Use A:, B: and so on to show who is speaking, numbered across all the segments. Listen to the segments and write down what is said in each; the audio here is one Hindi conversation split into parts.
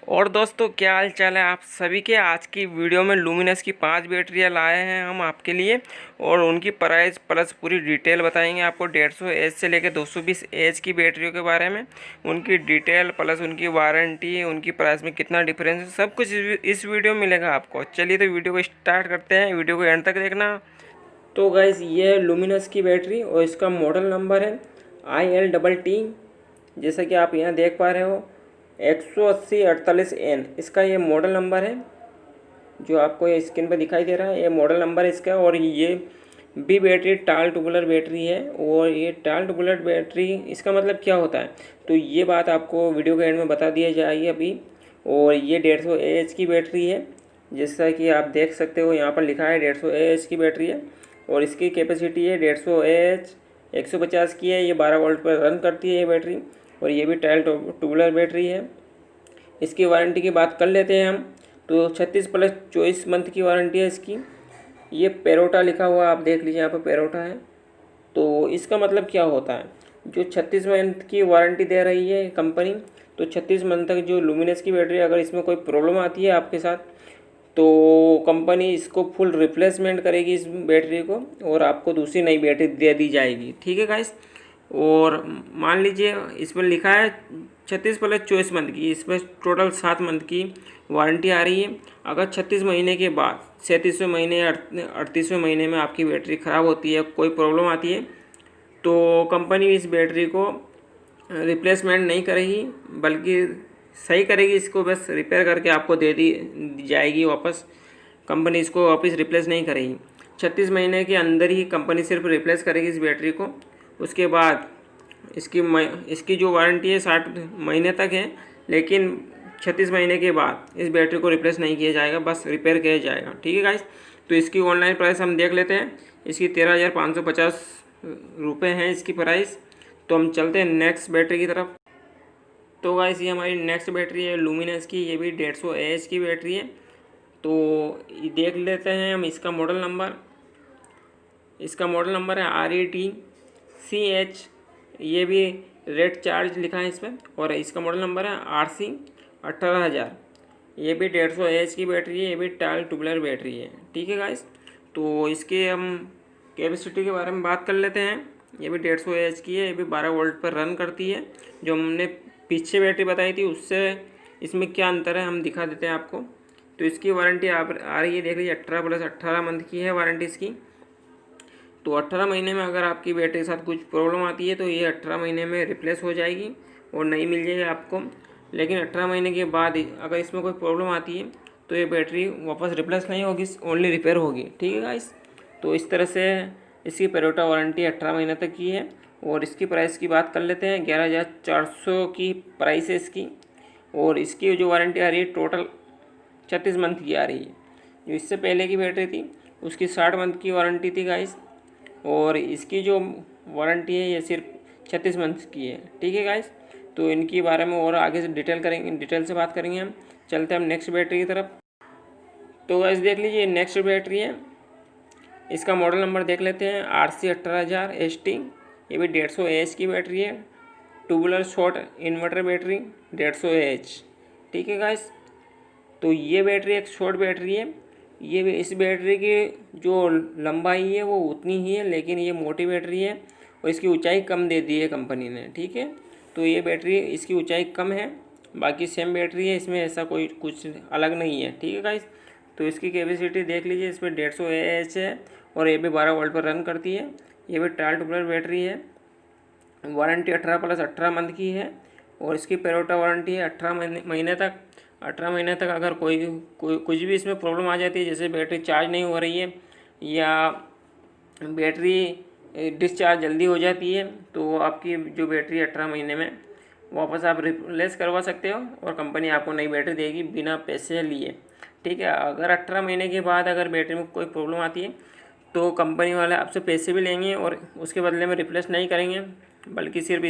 A: और दोस्तों, क्या हाल चाल है आप सभी के। आज की वीडियो में लुमिनस की 5 बैटरियाँ लाए हैं हम आपके लिए और उनकी प्राइस प्लस पूरी डिटेल बताएंगे आपको। 150 एच से लेकर 220 एच की बैटरियों के बारे में, उनकी डिटेल प्लस उनकी वारंटी, उनकी प्राइस में कितना डिफरेंस है, सब कुछ इस वीडियो में मिलेगा आपको। चलिए तो वीडियो को स्टार्ट करते हैं, वीडियो को एंड तक देखना। तो गाइस, ये है लुमिनस की बैटरी और इसका मॉडल नंबर है IL जैसा कि आप यहाँ देख पा रहे हो 18048N इसका ये मॉडल नंबर है, जो आपको ये स्क्रीन पर दिखाई दे रहा है। ये मॉडल नंबर है इसका। और ये भी बैटरी टाल टूबुलर बैटरी है। और ये टाल टूबुलर बैटरी इसका मतलब क्या होता है, तो ये बात आपको वीडियो के एंड में बता दिया जाएगी अभी। और ये 150 AH की बैटरी है, जैसा कि आप देख सकते हो यहाँ पर लिखा है 150 AH की बैटरी है। और इसकी कैपेसिटी है 150 AH, 150 की है। ये 12 वोल्ट पर रन करती है ये बैटरी। और ये भी टाइल टूबुलर बैटरी है। इसकी वारंटी की बात कर लेते हैं हम, तो 36 प्लस 24 मंथ की वारंटी है इसकी। ये पेरोटा लिखा हुआ आप देख लीजिए, यहाँ पर पेरोटा है। तो इसका मतलब क्या होता है, जो 36 मंथ की वारंटी दे रही है कंपनी, तो 36 मंथ तक जो लुमिनस की बैटरी, अगर इसमें कोई प्रॉब्लम आती है आपके साथ, तो कंपनी इसको फुल रिप्लेसमेंट करेगी इस बैटरी को, और आपको दूसरी नई बैटरी दे दी जाएगी। ठीक है गाइस। और मान लीजिए इसमें लिखा है 36 प्लस 24 मंथ की, इसमें टोटल 7 मंथ की वारंटी आ रही है। अगर 36 महीने के बाद 37वें महीने या 38वें महीने में आपकी बैटरी ख़राब होती है, कोई प्रॉब्लम आती है, तो कंपनी इस बैटरी को रिप्लेसमेंट नहीं करेगी, बल्कि सही करेगी। इसको बस रिपेयर करके आपको दे दी जाएगी वापस। कंपनी इसको वापस रिप्लेस नहीं करेगी। 36 महीने के अंदर ही कंपनी सिर्फ रिप्लेस करेगी इस बैटरी को। उसके बाद इसकी जो वारंटी है 60 महीने तक है, लेकिन 36 महीने के बाद इस बैटरी को रिप्लेस नहीं किया जाएगा, बस रिपेयर किया जाएगा। ठीक है गाइस। तो इसकी ऑनलाइन प्राइस हम देख लेते हैं। इसकी 13,550 रुपये हैं इसकी प्राइस। तो हम चलते हैं नेक्स्ट बैटरी की तरफ। तो गाइस, ये हमारी नेक्स्ट बैटरी है लुमिनस की। ये भी 150 AH की बैटरी है। तो ये देख लेते हैं हम इसका मॉडल नंबर। इसका मॉडल नंबर है RETCH, ये भी रेड चार्ज लिखा है इसमें। और इसका मॉडल नंबर है RC 18000। ये भी 150 AH की बैटरी है। ये भी टाइल ट्यूबुलर बैटरी है। ठीक है गाइस। तो इसके हम कैपेसिटी के बारे में बात कर लेते हैं। ये भी 150 AH की है। ये भी 12 वोल्ट पर रन करती है। जो हमने पीछे बैटरी बताई थी उससे इसमें क्या अंतर है हम दिखा देते हैं आपको। तो इसकी वारंटी आ रही है, देख लीजिए 18 प्लस 18 मंथ की है वारंटी इसकी। तो 18 महीने में अगर आपकी बैटरी के साथ कुछ प्रॉब्लम आती है तो ये 18 महीने में रिप्लेस हो जाएगी और नई मिल जाएगी आपको। लेकिन 18 महीने के बाद अगर इसमें कोई प्रॉब्लम आती है तो ये बैटरी वापस रिप्लेस नहीं होगी, ओनली रिपेयर होगी। ठीक है गाइस। तो इस तरह से इसकी पेरोटा वारंटी 18 महीने तक की है। और इसकी प्राइस की बात कर लेते हैं, 11,400 की प्राइस है इसकी। और इसकी जो वारंटी आ रही है टोटल 36 मंथ की आ रही है। जो इससे पहले की बैटरी थी उसकी 60 मंथ की वारंटी थी गाइस। और इसकी जो वारंटी है ये सिर्फ 36 मंथ की है। ठीक है गाइस। तो इनके बारे में और आगे से डिटेल से बात करेंगे हम। चलते हैं हम नेक्स्ट बैटरी की तरफ। तो गाइस देख लीजिए, नेक्स्ट बैटरी है, इसका मॉडल नंबर देख लेते हैं RC 18000 ST। ये भी 150 AH की बैटरी है। Tubular short inverter battery 150 AH। ठीक है गाइस। तो ये बैटरी एक शॉर्ट बैटरी है। ये इस बैटरी की जो लंबाई है वो उतनी ही है, लेकिन ये मोटी बैटरी है और इसकी ऊंचाई कम दे दी है कंपनी ने। ठीक है। तो ये बैटरी इसकी ऊंचाई कम है, बाकी सेम बैटरी है, इसमें ऐसा कोई कुछ अलग नहीं है। ठीक है गाइस। तो इसकी कैपेसिटी देख लीजिए, इसमें 150 AH है और ये भी 12 वोल्ट पर रन करती है। ये भी टाइल ट्यूबुलर बैटरी है। वारंटी 18 प्लस 18 मंथ की है। और इसकी पेरोटा वारंटी है 18 महीने तक। 18 महीने तक अगर कोई कुछ भी इसमें प्रॉब्लम आ जाती है, जैसे बैटरी चार्ज नहीं हो रही है या बैटरी डिस्चार्ज जल्दी हो जाती है, तो आपकी जो बैटरी 18 महीने में वापस आप रिप्लेस करवा सकते हो और कंपनी आपको नई बैटरी देगी बिना पैसे लिए। ठीक है। अगर 18 महीने के बाद अगर बैटरी में कोई प्रॉब्लम आती है तो कंपनी वाले आपसे पैसे भी लेंगे और उसके बदले में रिप्लेस नहीं करेंगे, बल्कि सिर्फ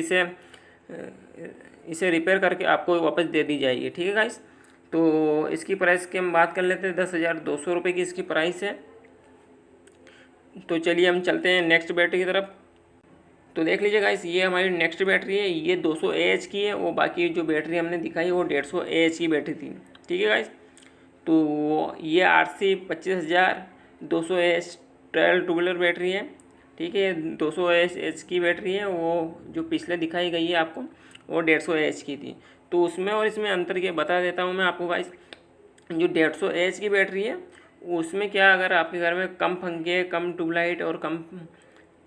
A: इसे रिपेयर करके आपको वापस दे दी जाएगी। ठीक है गाइस। तो इसकी प्राइस की हम बात कर लेते हैं, 10,200 रुपये की इसकी प्राइस है। तो चलिए हम चलते हैं नेक्स्ट बैटरी की तरफ। तो देख लीजिए गाइस, ये हमारी नेक्स्ट बैटरी है, ये 200 AH की है, वो बाकी जो बैटरी हमने दिखाई वो 150 AH की बैटरी थी। ठीक है गाइस, तो ये RC 25,200 AH 12 टूबुलर बैटरी है। ठीक है, 200 AH की बैटरी है, वो जो पिछले दिखाई गई है आपको वो 150 AH की थी। तो उसमें और इसमें अंतर के बता देता हूँ मैं आपको गाइस। जो 150 AH की बैटरी है उसमें क्या, अगर आपके घर में कम पंखे, कम ट्यूबलाइट और कम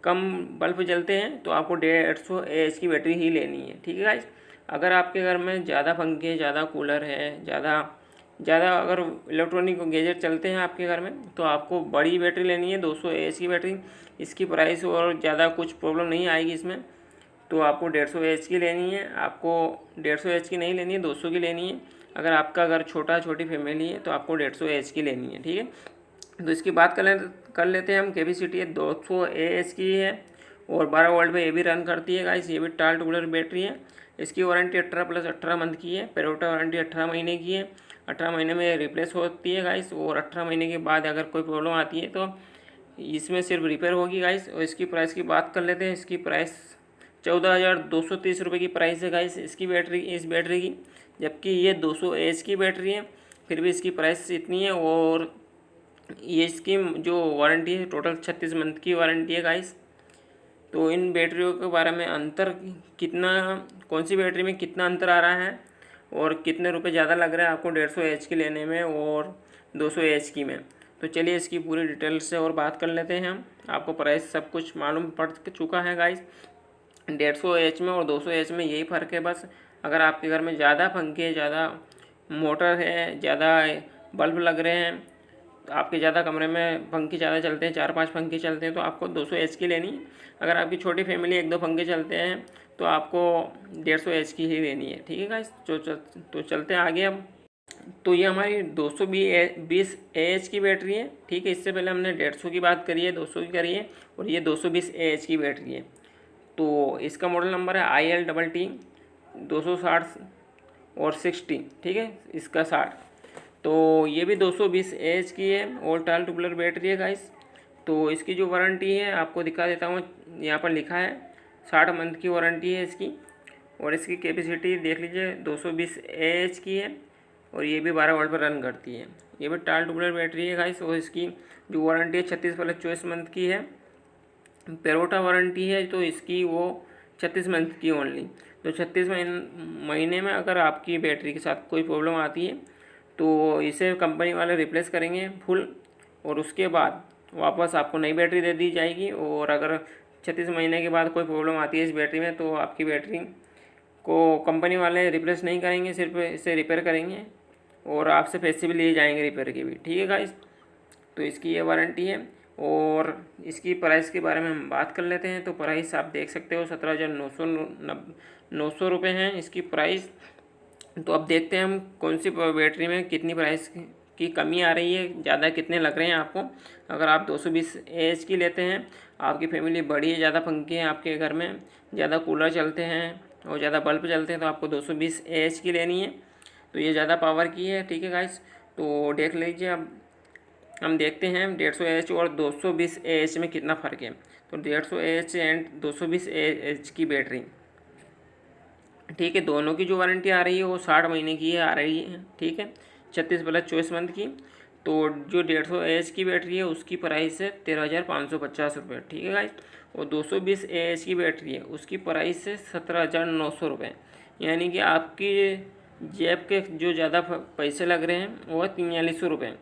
A: कम बल्ब जलते हैं तो आपको 150 AH की बैटरी ही लेनी है। ठीक है गाइस, अगर आपके घर में ज़्यादा पंखे, ज़्यादा कूलर है, ज़्यादा ज़्यादा अगर इलेक्ट्रॉनिक गैजेट चलते हैं आपके घर में तो आपको बड़ी बैटरी लेनी है, 200 AH की बैटरी। इसकी प्राइस और ज़्यादा कुछ प्रॉब्लम नहीं आएगी इसमें। तो आपको 150 AH की लेनी है, आपको 150 AH की नहीं लेनी है, 200 की लेनी है। अगर आपका घर छोटी फैमिली है तो आपको 150 AH की लेनी है। ठीक है, तो इसकी बात कर लेते हैं हम। कैपेसिटी है 200 AH की है और 12 वोल्ट पे ये भी रन करती है गाइस। ये भी टाल टूबुलर बैटरी है। इसकी वारंटी 18+18 मंथ की है। पेरोटा वारंटी 18 महीने की है। 18 महीने में रिप्लेस होती है गाइस, और 18 महीने के बाद अगर कोई प्रॉब्लम आती है तो इसमें सिर्फ रिपेयर होगी गाइस। और इसकी प्राइस की बात कर लेते हैं। इसकी प्राइस 14,230 रुपये की प्राइस है गाइस इसकी बैटरी, इस बैटरी की। जबकि ये 200 AH की बैटरी है, फिर भी इसकी प्राइस इतनी है। और ये इसकी जो वारंटी है टोटल 36 मंथ की वारंटी है गाइस। तो इन बैटरियों के बारे में अंतर कितना, कौन सी बैटरी में कितना अंतर आ रहा है और कितने रुपए ज़्यादा लग रहा है आपको 150 AH की लेने में और 200 AH की में, तो चलिए इसकी पूरी डिटेल से और बात कर लेते हैं हम। आपको प्राइस सब कुछ मालूम पड़ चुका है गाइस। 150 AH में और 200 AH में यही फ़र्क है बस। अगर आपके घर में ज़्यादा पंखे, ज़्यादा मोटर है, ज़्यादा बल्ब लग रहे हैं, आपके ज़्यादा कमरे में पंखे ज़्यादा चलते हैं, 4-5 पंखे चलते हैं तो आपको 200 AH की लेनी है। अगर आपकी छोटी फैमिली 1-2 पंखे चलते हैं तो आपको 150 AH की ही लेनी है। ठीक है गाइस, तो चलते हैं आगे अब। तो ये हमारी 220 AH की बैटरी है। ठीक है, इससे पहले हमने 150 की बात करी है, 200 की करी है, और ये 220 AH की बैटरी है। तो इसका मॉडल नंबर है ILTT 260 और 60। ठीक है, इसका 60। तो ये भी 220 AH की है और टाल टूबुलर बैटरी है गाइस। तो इसकी जो वारंटी है आपको दिखा देता हूँ, यहाँ पर लिखा है 60 मंथ की वारंटी है इसकी। और इसकी कैपेसिटी देख लीजिए 220 AH की है और ये भी 12 वोल्ट पर रन करती है। ये भी टाल टूबुलर बैटरी है गाइस। और इसकी जो वारंटी है 36+24 मंथ की है। पेरोटा वारंटी है तो इसकी वो 36 मंथ की ओनली। तो 36 महीने में अगर आपकी बैटरी के साथ कोई प्रॉब्लम आती है तो इसे कंपनी वाले रिप्लेस करेंगे फुल, और उसके बाद वापस आपको नई बैटरी दे दी जाएगी। और अगर 36 महीने के बाद कोई प्रॉब्लम आती है इस बैटरी में तो आपकी बैटरी को कंपनी वाले रिप्लेस नहीं करेंगे, सिर्फ इसे रिपेयर करेंगे और आपसे पैसे भी लिए जाएंगे रिपेयर के भी। ठीक है गाइस, तो इसकी ये वारंटी है। और इसकी प्राइस के बारे में हम बात कर लेते हैं। तो प्राइस आप देख सकते हो 17,900 रुपये हैं इसकी प्राइस। तो अब देखते हैं हम कौन सी बैटरी में कितनी प्राइस की कमी आ रही है, ज़्यादा कितने लग रहे हैं आपको। अगर आप 220 AH की लेते हैं, आपकी फैमिली बड़ी है, ज़्यादा पंखे हैं आपके घर में, ज़्यादा कूलर चलते हैं और ज़्यादा बल्ब चलते हैं तो आपको 220 AH की लेनी है। तो ये ज़्यादा पावर की है। ठीक है गाइस, तो देख लीजिए। अब हम देखते हैं 150 AH और 220 AH में कितना फ़र्क है। तो 150 AH एंड 220 AH की बैटरी, ठीक है, दोनों की जो वारंटी आ रही है वो 60 महीने की आ रही है। ठीक है, 36+24 मंथ की। तो जो 150 AH की बैटरी है उसकी प्राइस है 13,550 रुपये। ठीक है गाइस, और 220 AH की बैटरी है उसकी प्राइस है 17,900 रुपये। यानी कि आपकी जेब के जो ज़्यादा पैसे लग रहे हैं वो 4300 रुपये,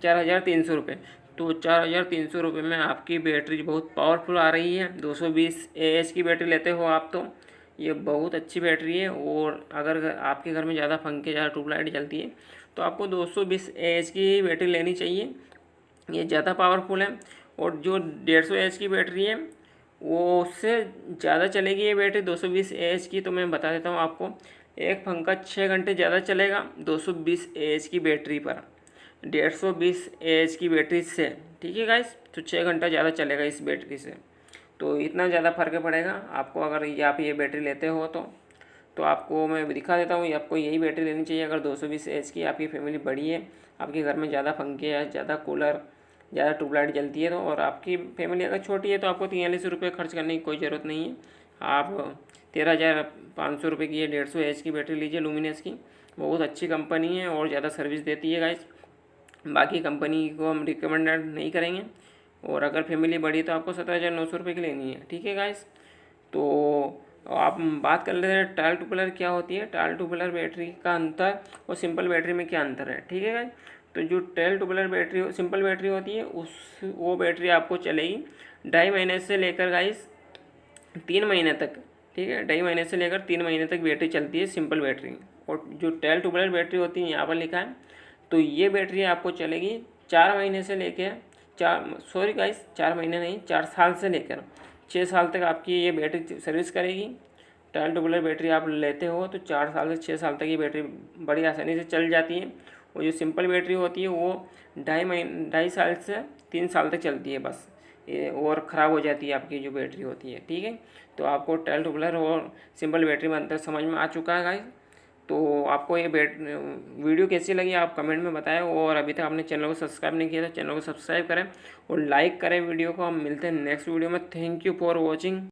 A: 4,300 रुपये। तो 4,300 रुपये में आपकी बैटरी बहुत पावरफुल आ रही है। 220 AH की बैटरी लेते हो आप तो ये बहुत अच्छी बैटरी है। और अगर आपके घर में ज़्यादा पंखे, ज़्यादा ट्यूबलाइट जलती है तो आपको 220 AH की बैटरी लेनी चाहिए, ये ज़्यादा पावरफुल है। और जो 150 AH की बैटरी है वो उससे ज़्यादा चलेगी ये बैटरी 220 AH की। तो मैं बता देता हूँ आपको, एक पंखा 6 घंटे ज़्यादा चलेगा 220 AH की बैटरी पर 150 AH की बैटरी से। ठीक है गाइस, तो 6 घंटा ज़्यादा चलेगा इस बैटरी से। तो इतना ज़्यादा फ़र्क पड़ेगा आपको अगर आप ये बैटरी लेते हो तो आपको मैं दिखा देता हूँ। आपको यही बैटरी लेनी चाहिए अगर 220 AH की आपकी फैमिली बड़ी है, आपके घर में ज़्यादा पंखे है, ज़्यादा कूलर, ज़्यादा ट्यूबलाइट जलती है तो। और आपकी फैमिली अगर छोटी है तो आपको 43 रुपये खर्च करने की कोई ज़रूरत नहीं है। आप 13,500 की ये 150 एच की बैटरी लीजिए लुमिनस की, बहुत अच्छी कंपनी है और ज़्यादा सर्विस देती है गाइस। बाकी कंपनी को हम रिकमेंडेड नहीं करेंगे, और अगर फैमिली बड़ी तो आपको 17,900 की लेनी है, ठीक है गाइस। तो आप बात कर लेते हैं टाल टूबुलर क्या होती है, टाल टूबुलर बैटरी का अंतर और सिंपल बैटरी में क्या अंतर है, ठीक है गाइस। तो जो टेल टूबुलर बैटरी सिंपल बैटरी होती है वो बैटरी आपको चलेगी 2.5 महीने से लेकर गाइस 3 महीने तक, ठीक है। 2.5 महीने से लेकर 3 महीने तक बैटरी चलती है सिंपल बैटरी। और जो टेल टूबुलर बैटरी होती है यहाँ पर लिखा है, तो ये बैटरी आपको चलेगी 4 महीने से लेकर 4 महीने नहीं, 4 साल से लेकर 6 साल तक आपकी ये बैटरी सर्विस करेगी। टेल टूबुलर बैटरी आप लेते हो तो 4 साल से 6 साल तक ये बैटरी बड़ी आसानी से चल जाती है। और जो सिंपल बैटरी होती है वो 2.5 साल से 3 साल तक चलती है बस, ये और ख़राब हो जाती है आपकी जो बैटरी होती है, ठीक है। तो आपको टेल टूबुलर और सिंपल बैटरी में अंतर समझ में आ चुका है गाइस। तो आपको ये वीडियो कैसी लगी आप कमेंट में बताएं, और अभी तक आपने चैनल को सब्सक्राइब नहीं किया तो चैनल को सब्सक्राइब करें और लाइक करें वीडियो को। हम मिलते हैं नेक्स्ट वीडियो में। Thank you for watching.